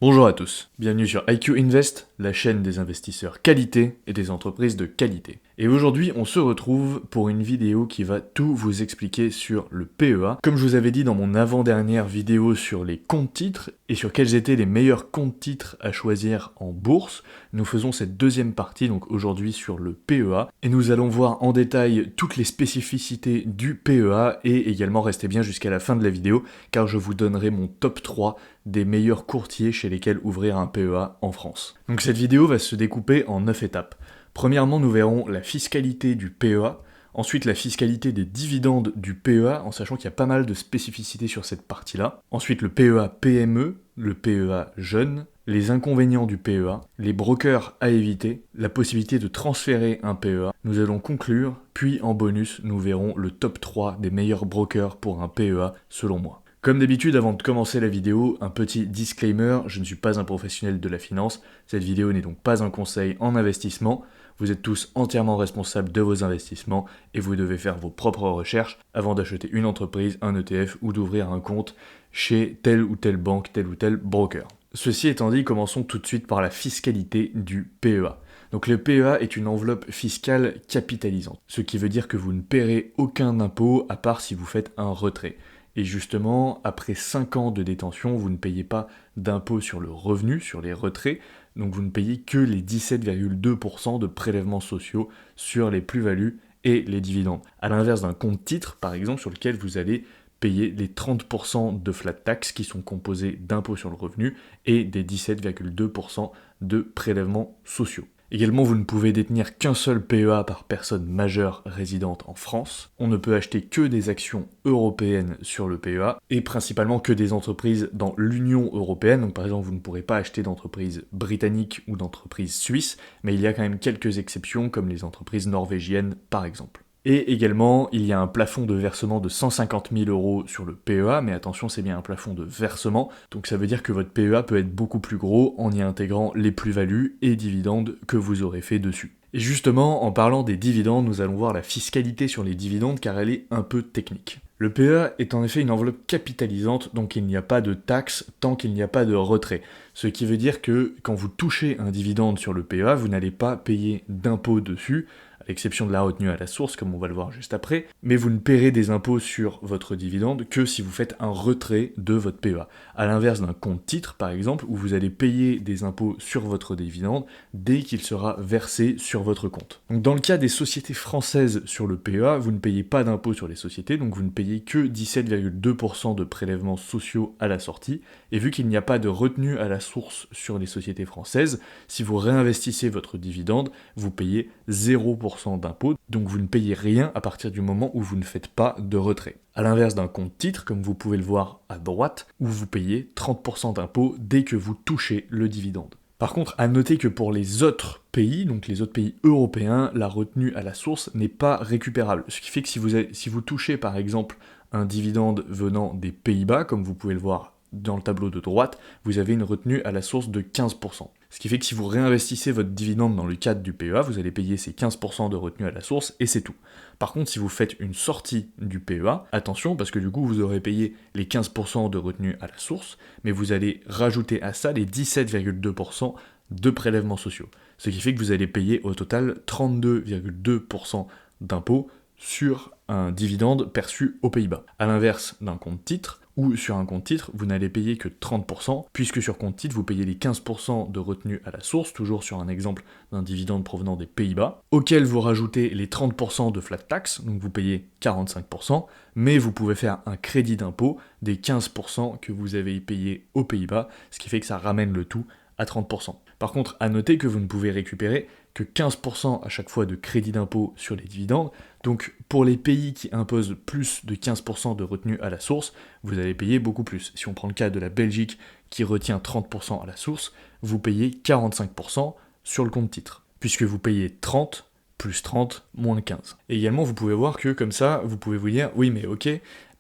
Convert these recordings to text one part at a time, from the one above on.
Bonjour à tous, bienvenue sur IQ Invest, la chaîne des investisseurs qualité et des entreprises de qualité. Et aujourd'hui, on se retrouve pour une vidéo qui va tout vous expliquer sur le PEA. Comme je vous avais dit dans mon avant-dernière vidéo sur les comptes titres et sur quels étaient les meilleurs comptes titres à choisir en bourse, nous faisons cette deuxième partie, donc aujourd'hui sur le PEA, et nous allons voir en détail toutes les spécificités du PEA et également restez bien jusqu'à la fin de la vidéo car je vous donnerai mon top 3 des meilleurs courtiers chez lesquels ouvrir un PEA en France. Donc cette vidéo va se découper en 9 étapes. Premièrement, nous verrons la fiscalité du PEA, ensuite la fiscalité des dividendes du PEA, en sachant qu'il y a pas mal de spécificités sur cette partie-là. Ensuite le PEA PME, le PEA jeune, les inconvénients du PEA, les brokers à éviter, la possibilité de transférer un PEA. Nous allons conclure, puis en bonus, nous verrons le top 3 des meilleurs brokers pour un PEA selon moi. Comme d'habitude, avant de commencer la vidéo, un petit disclaimer, je ne suis pas un professionnel de la finance, cette vidéo n'est donc pas un conseil en investissement, vous êtes tous entièrement responsables de vos investissements et vous devez faire vos propres recherches avant d'acheter une entreprise, un ETF ou d'ouvrir un compte chez telle ou telle banque, tel ou tel broker. Ceci étant dit, commençons tout de suite par la fiscalité du PEA. Donc le PEA est une enveloppe fiscale capitalisante, ce qui veut dire que vous ne paierez aucun impôt à part si vous faites un retrait. Et justement, après 5 ans de détention, vous ne payez pas d'impôt sur le revenu, sur les retraits, donc vous ne payez que les 17,2% de prélèvements sociaux sur les plus-values et les dividendes. À l'inverse d'un compte titre, par exemple, sur lequel vous allez payer les 30% de flat tax qui sont composés d'impôts sur le revenu et des 17,2% de prélèvements sociaux. Également, vous ne pouvez détenir qu'un seul PEA par personne majeure résidente en France. On ne peut acheter que des actions européennes sur le PEA et principalement que des entreprises dans l'Union européenne. Donc par exemple, vous ne pourrez pas acheter d'entreprises britanniques ou d'entreprises suisses, mais il y a quand même quelques exceptions comme les entreprises norvégiennes par exemple. Et également, il y a un plafond de versement de 150 000 € sur le PEA, mais attention, c'est bien un plafond de versement, donc ça veut dire que votre PEA peut être beaucoup plus gros en y intégrant les plus-values et dividendes que vous aurez fait dessus. Et justement, en parlant des dividendes, nous allons voir la fiscalité sur les dividendes car elle est un peu technique. Le PEA est en effet une enveloppe capitalisante, donc il n'y a pas de taxe tant qu'il n'y a pas de retrait. Ce qui veut dire que quand vous touchez un dividende sur le PEA, vous n'allez pas payer d'impôt dessus, à l'exception de la retenue à la source, comme on va le voir juste après, mais vous ne paierez des impôts sur votre dividende que si vous faites un retrait de votre PEA. À l'inverse d'un compte titre, par exemple, où vous allez payer des impôts sur votre dividende dès qu'il sera versé sur votre compte. Donc dans le cas des sociétés françaises sur le PEA, vous ne payez pas d'impôts sur les sociétés, donc vous ne payez que 17,2% de prélèvements sociaux à la sortie, et vu qu'il n'y a pas de retenue à la source sur les sociétés françaises, si vous réinvestissez votre dividende, vous payez 0% d'impôts, donc vous ne payez rien à partir du moment où vous ne faites pas de retrait. À l'inverse d'un compte titre, comme vous pouvez le voir à droite, où vous payez 30% d'impôts dès que vous touchez le dividende. Par contre, à noter que pour les autres pays, donc les autres pays européens, la retenue à la source n'est pas récupérable. Ce qui fait que si vous touchez par exemple un dividende venant des Pays-Bas, comme vous pouvez le voir dans le tableau de droite, vous avez une retenue à la source de 15%. Ce qui fait que si vous réinvestissez votre dividende dans le cadre du PEA, vous allez payer ces 15% de retenue à la source et c'est tout. Par contre, si vous faites une sortie du PEA, attention parce que du coup vous aurez payé les 15% de retenue à la source, mais vous allez rajouter à ça les 17,2% de prélèvements sociaux. Ce qui fait que vous allez payer au total 32,2% d'impôts sur un dividende perçu aux Pays-Bas. À l'inverse d'un compte titre, ou sur un compte titre, vous n'allez payer que 30%, puisque sur compte titre, vous payez les 15% de retenue à la source, toujours sur un exemple d'un dividende provenant des Pays-Bas, auquel vous rajoutez les 30% de flat tax, donc vous payez 45%, mais vous pouvez faire un crédit d'impôt des 15% que vous avez payé aux Pays-Bas, ce qui fait que ça ramène le tout à 30%. Par contre, à noter que vous ne pouvez récupérer que 15% à chaque fois de crédit d'impôt sur les dividendes, donc pour les pays qui imposent plus de 15% de retenue à la source, vous allez payer beaucoup plus. Si on prend le cas de la Belgique qui retient 30% à la source, vous payez 45% sur le compte titre, puisque vous payez 30 plus 30, moins 15. Et également, vous pouvez voir que comme ça, vous pouvez vous dire, oui mais ok,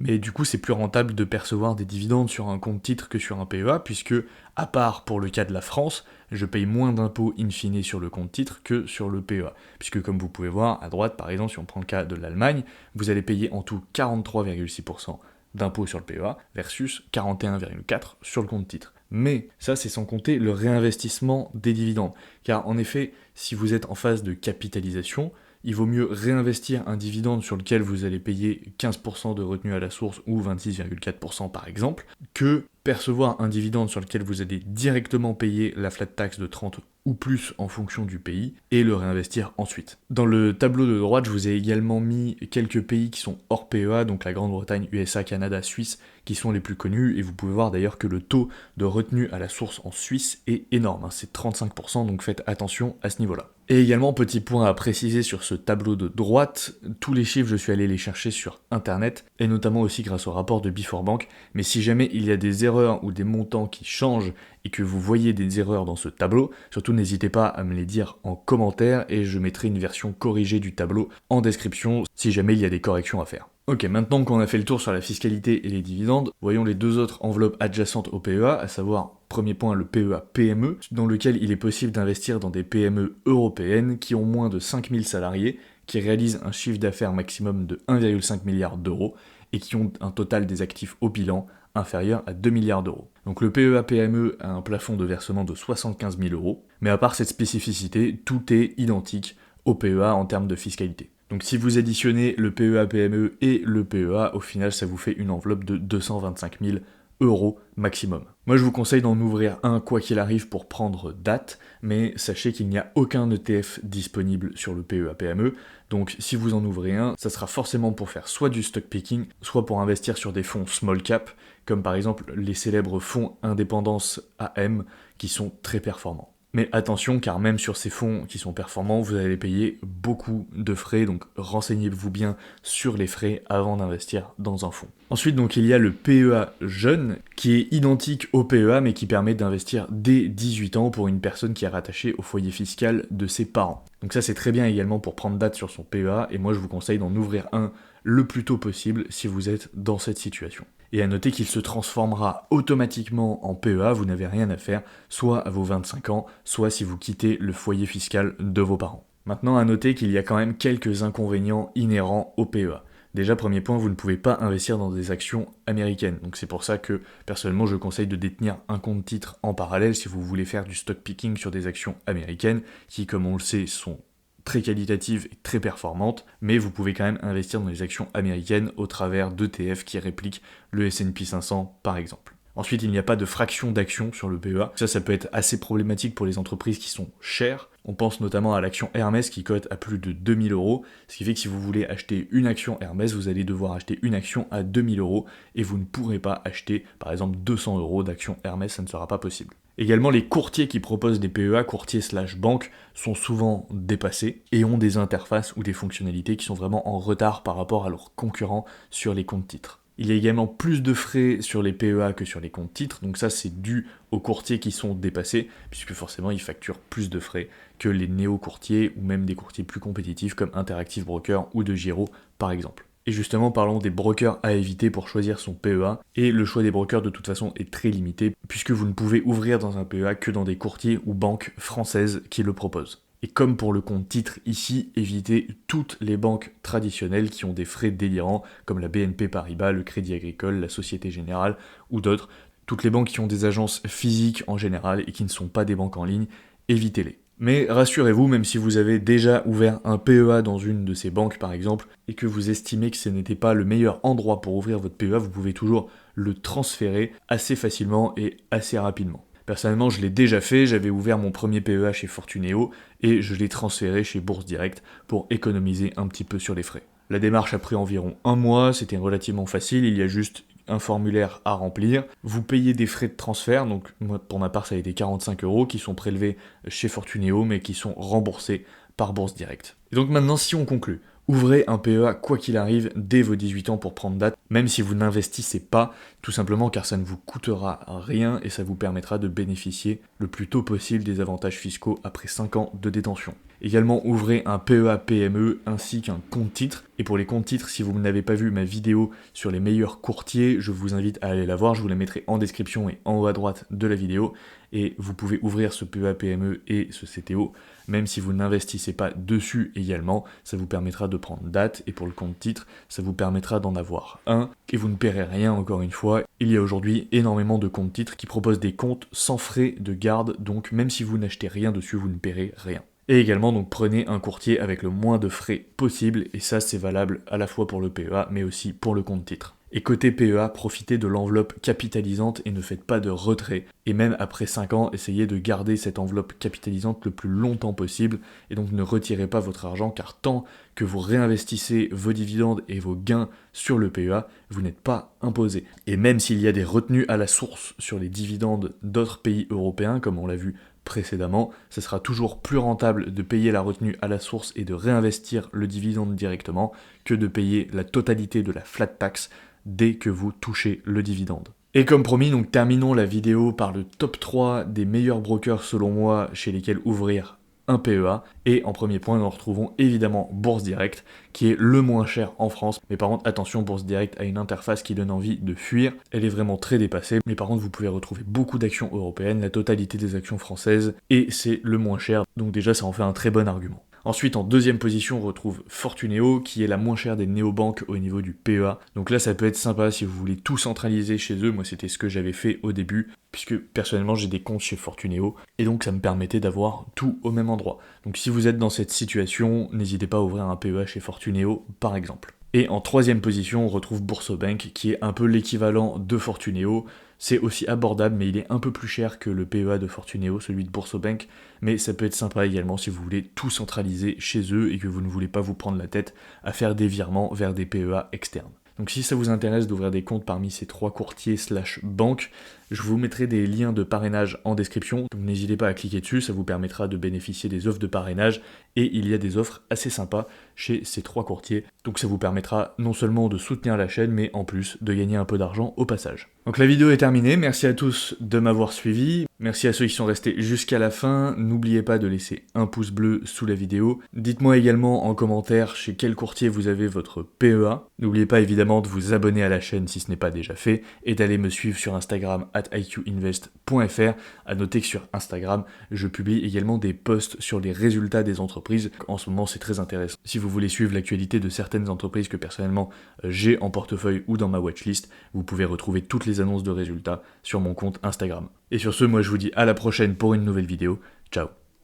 mais du coup c'est plus rentable de percevoir des dividendes sur un compte titre que sur un PEA, puisque, à part pour le cas de la France, je paye moins d'impôts in fine sur le compte titre que sur le PEA. Puisque comme vous pouvez voir, à droite par exemple, si on prend le cas de l'Allemagne, vous allez payer en tout 43,6% d'impôts sur le PEA versus 41,4% sur le compte titre. Mais ça, c'est sans compter le réinvestissement des dividendes. Car en effet, si vous êtes en phase de capitalisation, il vaut mieux réinvestir un dividende sur lequel vous allez payer 15% de retenue à la source ou 26,4% par exemple, que percevoir un dividende sur lequel vous allez directement payer la flat tax de 30 ou plus en fonction du pays, et le réinvestir ensuite. Dans le tableau de droite, je vous ai également mis quelques pays qui sont hors PEA, donc la Grande-Bretagne, USA, Canada, Suisse, qui sont les plus connus, et vous pouvez voir d'ailleurs que le taux de retenue à la source en Suisse est énorme, hein, c'est 35%, donc faites attention à ce niveau-là. Et également, petit point à préciser sur ce tableau de droite, tous les chiffres, je suis allé les chercher sur internet, et notamment aussi grâce au rapport de Before Bank, mais si jamais il y a des erreurs ou des montants qui changent, et que vous voyez des erreurs dans ce tableau, surtout n'hésitez pas à me les dire en commentaire, et je mettrai une version corrigée du tableau en description, si jamais il y a des corrections à faire. Ok, maintenant qu'on a fait le tour sur la fiscalité et les dividendes, voyons les deux autres enveloppes adjacentes au PEA, à savoir, premier point, le PEA PME, dans lequel il est possible d'investir dans des PME européennes qui ont moins de 5000 salariés, qui réalisent un chiffre d'affaires maximum de 1,5 milliard d'euros, et qui ont un total des actifs au bilan inférieur à 2 milliards d'euros. Donc le PEA PME a un plafond de versement de 75 000 euros, mais à part cette spécificité, tout est identique au PEA en termes de fiscalité. Donc si vous additionnez le PEA PME et le PEA, au final ça vous fait une enveloppe de 225 000 euros maximum. Moi je vous conseille d'en ouvrir un quoi qu'il arrive pour prendre date, mais sachez qu'il n'y a aucun ETF disponible sur le PEA PME, donc si vous en ouvrez un, ça sera forcément pour faire soit du stock picking, soit pour investir sur des fonds small cap, comme par exemple les célèbres fonds Indépendance AM, qui sont très performants. Mais attention, car même sur ces fonds qui sont performants, vous allez payer beaucoup de frais, donc renseignez-vous bien sur les frais avant d'investir dans un fonds. Ensuite, donc, il y a le PEA jeune, qui est identique au PEA, mais qui permet d'investir dès 18 ans pour une personne qui est rattachée au foyer fiscal de ses parents. Donc ça, c'est très bien également pour prendre date sur son PEA, et moi, je vous conseille d'en ouvrir un le plus tôt possible si vous êtes dans cette situation. Et à noter qu'il se transformera automatiquement en PEA, vous n'avez rien à faire, soit à vos 25 ans, soit si vous quittez le foyer fiscal de vos parents. Maintenant, à noter qu'il y a quand même quelques inconvénients inhérents au PEA. Déjà, premier point, vous ne pouvez pas investir dans des actions américaines. Donc c'est pour ça que, personnellement, je conseille de détenir un compte titre en parallèle si vous voulez faire du stock picking sur des actions américaines, qui, comme on le sait, sont très qualitatives et très performantes, mais vous pouvez quand même investir dans les actions américaines au travers d'ETF qui répliquent le S&P 500 par exemple. Ensuite, il n'y a pas de fraction d'action sur le PEA. Ça peut être assez problématique pour les entreprises qui sont chères. On pense notamment à l'action Hermès qui cote à plus de 2000 euros, ce qui fait que si vous voulez acheter une action Hermès, vous allez devoir acheter une action à 2000 euros et vous ne pourrez pas acheter par exemple 200 euros d'action Hermès, ça ne sera pas possible. Également, les courtiers qui proposent des PEA, courtiers/banques, sont souvent dépassés et ont des interfaces ou des fonctionnalités qui sont vraiment en retard par rapport à leurs concurrents sur les comptes titres. Il y a également plus de frais sur les PEA que sur les comptes titres, donc ça c'est dû aux courtiers qui sont dépassés, puisque forcément ils facturent plus de frais que les néo-courtiers ou même des courtiers plus compétitifs comme Interactive Broker ou DeGiro par exemple. Et justement, parlons des brokers à éviter pour choisir son PEA. Et le choix des brokers, de toute façon, est très limité, puisque vous ne pouvez ouvrir dans un PEA que dans des courtiers ou banques françaises qui le proposent. Et comme pour le compte titre ici, évitez toutes les banques traditionnelles qui ont des frais délirants, comme la BNP Paribas, le Crédit Agricole, la Société Générale ou d'autres. Toutes les banques qui ont des agences physiques en général et qui ne sont pas des banques en ligne, évitez-les. Mais rassurez-vous, même si vous avez déjà ouvert un PEA dans une de ces banques par exemple, et que vous estimez que ce n'était pas le meilleur endroit pour ouvrir votre PEA, vous pouvez toujours le transférer assez facilement et assez rapidement. Personnellement, je l'ai déjà fait, j'avais ouvert mon premier PEA chez Fortuneo, et je l'ai transféré chez Bourse Direct pour économiser un petit peu sur les frais. La démarche a pris environ 1 mois, c'était relativement facile, il y a juste un formulaire à remplir, vous payez des frais de transfert, donc moi pour ma part ça a été 45 euros qui sont prélevés chez Fortuneo mais qui sont remboursés par Bourse Direct. Et donc maintenant si on conclut, ouvrez un PEA quoi qu'il arrive dès vos 18 ans pour prendre date, même si vous n'investissez pas, tout simplement car ça ne vous coûtera rien et ça vous permettra de bénéficier le plus tôt possible des avantages fiscaux après 5 ans de détention. Également, ouvrez un PEA PME ainsi qu'un compte titre. Et pour les comptes titres, si vous n'avez pas vu ma vidéo sur les meilleurs courtiers, je vous invite à aller la voir, je vous la mettrai en description et en haut à droite de la vidéo. Et vous pouvez ouvrir ce PEA PME et ce CTO, même si vous n'investissez pas dessus également, ça vous permettra de prendre date. Et pour le compte titre, ça vous permettra d'en avoir un. Et vous ne paierez rien encore une fois, moi, il y a aujourd'hui énormément de comptes titres qui proposent des comptes sans frais de garde, donc même si vous n'achetez rien dessus, vous ne paierez rien. Et également, donc prenez un courtier avec le moins de frais possible, et ça c'est valable à la fois pour le PEA, mais aussi pour le compte titre. Et côté PEA, profitez de l'enveloppe capitalisante et ne faites pas de retrait. Et même après 5 ans, essayez de garder cette enveloppe capitalisante le plus longtemps possible, et donc ne retirez pas votre argent, car tant que vous réinvestissez vos dividendes et vos gains sur le PEA, vous n'êtes pas imposé. Et même s'il y a des retenues à la source sur les dividendes d'autres pays européens, comme on l'a vu précédemment, ce sera toujours plus rentable de payer la retenue à la source et de réinvestir le dividende directement que de payer la totalité de la flat tax dès que vous touchez le dividende. Et comme promis, donc terminons la vidéo par le top 3 des meilleurs brokers selon moi chez lesquels ouvrir un PEA, et en premier point nous retrouvons évidemment Bourse Direct, qui est le moins cher en France, mais par contre attention, Bourse Direct a une interface qui donne envie de fuir, elle est vraiment très dépassée, mais par contre vous pouvez retrouver beaucoup d'actions européennes, la totalité des actions françaises, et c'est le moins cher, donc déjà ça en fait un très bon argument. Ensuite, en deuxième position, on retrouve Fortuneo, qui est la moins chère des néobanques au niveau du PEA. Donc là, ça peut être sympa si vous voulez tout centraliser chez eux. Moi, c'était ce que j'avais fait au début, puisque personnellement, j'ai des comptes chez Fortuneo, et donc ça me permettait d'avoir tout au même endroit. Donc si vous êtes dans cette situation, n'hésitez pas à ouvrir un PEA chez Fortuneo, par exemple. Et en troisième position, on retrouve Boursobank, qui est un peu l'équivalent de Fortuneo. C'est aussi abordable, mais il est un peu plus cher que le PEA de Fortuneo, celui de Boursobank, mais ça peut être sympa également si vous voulez tout centraliser chez eux et que vous ne voulez pas vous prendre la tête à faire des virements vers des PEA externes. Donc si ça vous intéresse d'ouvrir des comptes parmi ces 3 courtiers / banques, je vous mettrai des liens de parrainage en description, donc n'hésitez pas à cliquer dessus, ça vous permettra de bénéficier des offres de parrainage, et il y a des offres assez sympas chez ces 3 courtiers, donc ça vous permettra non seulement de soutenir la chaîne, mais en plus de gagner un peu d'argent au passage. Donc la vidéo est terminée, merci à tous de m'avoir suivi, merci à ceux qui sont restés jusqu'à la fin, n'oubliez pas de laisser un pouce bleu sous la vidéo, dites-moi également en commentaire chez quel courtier vous avez votre PEA, n'oubliez pas évidemment de vous abonner à la chaîne si ce n'est pas déjà fait, et d'aller me suivre sur Instagram @iqinvest.fr. À noter que sur Instagram, je publie également des posts sur les résultats des entreprises. En ce moment, c'est très intéressant. Si vous voulez suivre l'actualité de certaines entreprises que personnellement j'ai en portefeuille ou dans ma watchlist, vous pouvez retrouver toutes les annonces de résultats sur mon compte Instagram. Et sur ce, moi je vous dis à la prochaine pour une nouvelle vidéo. Ciao.